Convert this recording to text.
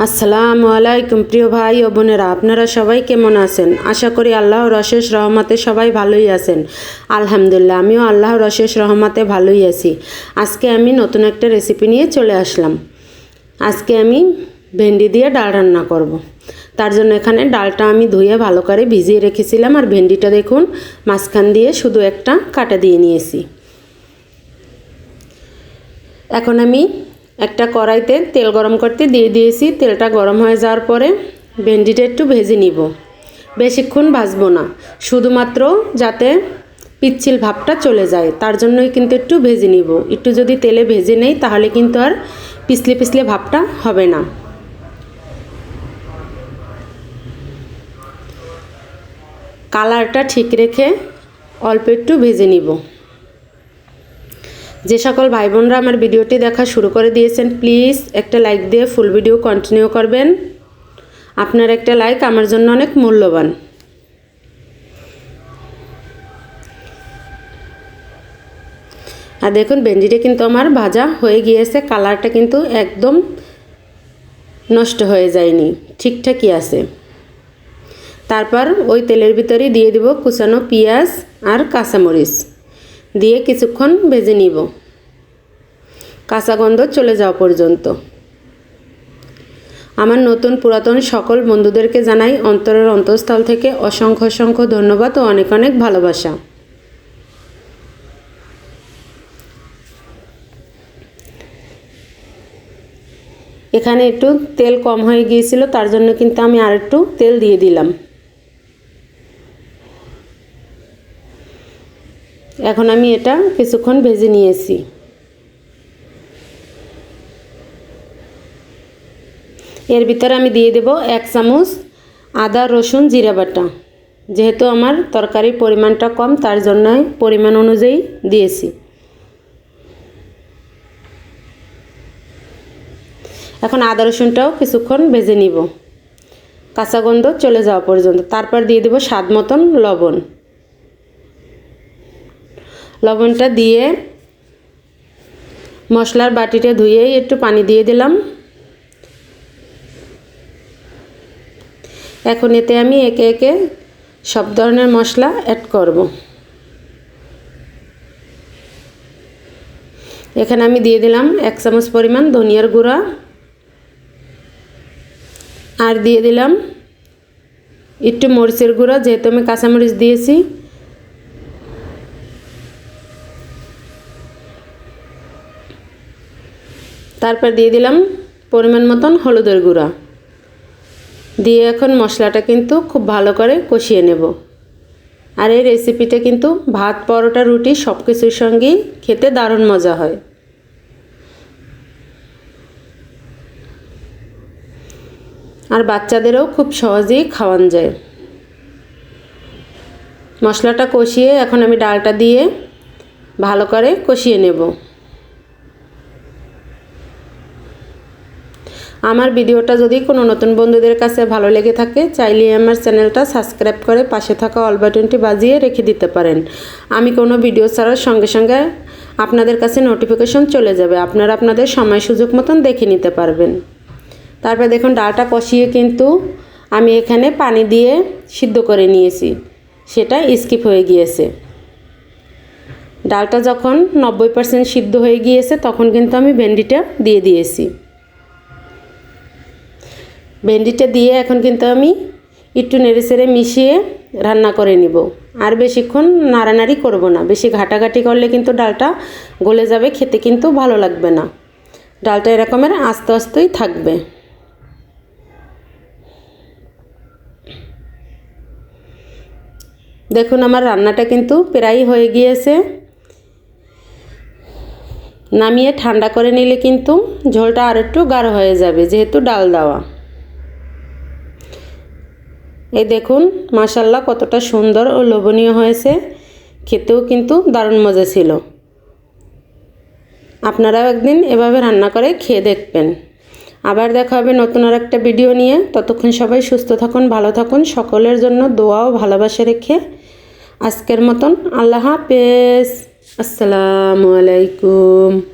আসসালামু আলাইকুম প্রিয় ভাই ও বোনেরা, আপনারা সবাই কেমন আছেন? আশা করি আল্লাহর অশেষ রহমতে সবাই ভালোই আছেন। আলহামদুলিল্লাহ, আমিও আল্লাহর অশেষ রহমতে ভালোই আছি। আজকে আমি নতুন একটা রেসিপি নিয়ে চলে আসলাম। আজকে আমি ভেন্ডি দিয়ে ডাল রান্না করব। তার জন্য এখানে ডালটা আমি ধুয়ে ভালো করে ভিজিয়ে রেখেছিলাম, আর ভেন্ডিটা দেখুন মাঝখান দিয়ে শুধু একটা কাটা দিয়ে নিয়েছি। এখন আমি একটা কড়াইতে তেল গরম করতে দিয়ে দিয়েছি। তেলটা গরম হয়ে যাওয়ার পরে ভেন্ডিটা একটু ভেজে নিব। বেশিক্ষণ ভাজবো না, শুধুমাত্র যাতে পিচ্ছিল ভাবটা চলে যায় তার জন্যই কিন্তু একটু ভেজে নিব। একটু যদি তেলে ভেজে নেই তাহলে কিন্তু আর পিছলে পিছলে ভাবটা হবে না। কালারটা ঠিক রেখে অল্প একটু ভেজে নিব। যে সকল ভাই বোনরা আমার ভিডিওটি দেখা শুরু করে দিয়েছেন, প্লিজ একটা লাইক দিয়ে ফুল ভিডিও কন্টিনিউ করবেন। আপনার একটা লাইক আমার জন্য অনেক মূল্যবান। আর দেখুন ভেন্ডিটা কিন্তু আমার ভাজা হয়ে গিয়েছে, কালারটা কিন্তু একদম নষ্ট হয়ে যায়নি, ঠিকঠাকই আছে। তারপর ওই তেলের ভিতরে দিয়ে দিব কুচানো পেঁয়াজ আর কাঁচামরিচ দিয়ে কিছুক্ষণ ভেজে নিব, কাঁচা গন্ধ চলে যাওয়া পর্যন্ত। আমার নতুন পুরাতন সকল বন্ধুদেরকে জানাই অন্তরের অন্তঃস্থল থেকে অসংখ্য অসংখ্য ধন্যবাদ ও অনেক অনেক ভালোবাসা। এখানে একটু তেল কম হয়ে গিয়েছিল, তার জন্য কিন্তু আমি আর একটু তেল দিয়ে দিলাম। এখন আমি এটা কিছুক্ষণ ভেজে নিয়েছি। এর ভিতরে আমি দিয়ে দেব 1 চামচ আদা রসুন জিরা বাটা। যেহেতু আমার তরকারির পরিমাণটা কম তার জন্য পরিমাণ অনুযায়ী দিয়েছি। এখন আদা রসুনটাও কিছুক্ষণ ভেজে নিব, কাঁচা গন্ধ চলে যাওয়া পর্যন্ত। তারপর দিয়ে দেব স্বাদ মতন লবণ। লবণটা দিয়ে মশলার বাটিটা ধুয়েই একটু পানি দিয়ে দিলাম। এখন এতে আমি একে একে সব ধরনের মশলা অ্যাড করব। এখানে আমি দিয়ে দিলাম 1 চামচ পরিমাণ ধনিয়ার গুঁড়া, আর দিয়ে দিলাম একটু মরিচের গুঁড়া, যেহেতু আমি কাঁচামরিচ দিয়েছি। তারপর দিয়ে দিলাম পরিমাণ মতন হলুদের গুঁড়া দিয়ে এখন মশলাটা কিন্তু খুব ভালো করে কষিয়ে নেব। আর এই রেসিপিটা কিন্তু ভাত, পরোটা, রুটি সব কিছুর সঙ্গেই খেতে দারুণ মজা হয়। আর বাচ্চাদেরও খুব সহজেই খাওয়ানো যায়। মশলাটা কষিয়ে এখন আমি ডালটা দিয়ে ভালো করে কষিয়ে নেব। আমার ভিডিওটা যদি কোনো নতুন বন্ধুদের কাছে ভালো লেগে থাকে চাইলে আমার চ্যানেলটা সাবস্ক্রাইব করে পাশে থাকা অল বাটনটি বাজিয়ে রেখে দিতে পারেন। আমি কোনো ভিডিও ছাড়ার সঙ্গে সঙ্গে আপনাদের কাছে নোটিফিকেশন চলে যাবে, আপনারা আপনাদের সময় সুযোগ মতন দেখে নিতে পারবেন। তারপর দেখুন ডালটা কষিয়ে কিন্তু আমি এখানে পানি দিয়ে সিদ্ধ করে নিয়েছি, সেটা স্কিপ হয়ে গিয়েছে। ডালটা যখন 90% সিদ্ধ হয়ে গিয়েছে তখন কিন্তু আমি ভেন্ডিটা দিয়ে দিয়েছি। ভেন্ডিটা দিয়ে এখন কিন্তু আমি একটু নেড়েচেড়ে মিশিয়ে রান্না করে নিব। আর বেশিক্ষণ নাড়ানাড়ি করব না, বেশি ঘাটাঘাটি করলে কিন্তু ডালটা গলে যাবে, খেতে কিন্তু ভালো লাগবে না। ডালটা এরকমের আস্তে আস্তেই থাকবে। দেখুন আমার রান্নাটা কিন্তু প্রায় হয়ে গিয়েছে। নামিয়ে ঠান্ডা করে নিলে কিন্তু ঝোলটা আর একটু গাঢ় হয়ে যাবে, যেহেতু ডাল দেওয়া। এই দেখুন মাশাআল্লাহ কতটা সুন্দর ও লোভনীয় হয়েছে, খেতেও কিন্তু দারুণ মজা ছিল। আপনারাও একদিন এভাবে রান্না করে খেয়ে দেখবেন। আবার দেখা হবে নতুন আর একটা ভিডিও নিয়ে। ততক্ষণ সবাই সুস্থ থাকুন, ভালো থাকুন। সকলের জন্য দোয়া ও ভালোবাসা রেখে আজকের মতন আল্লাহ হাফেজ। আসসালামু আলাইকুম।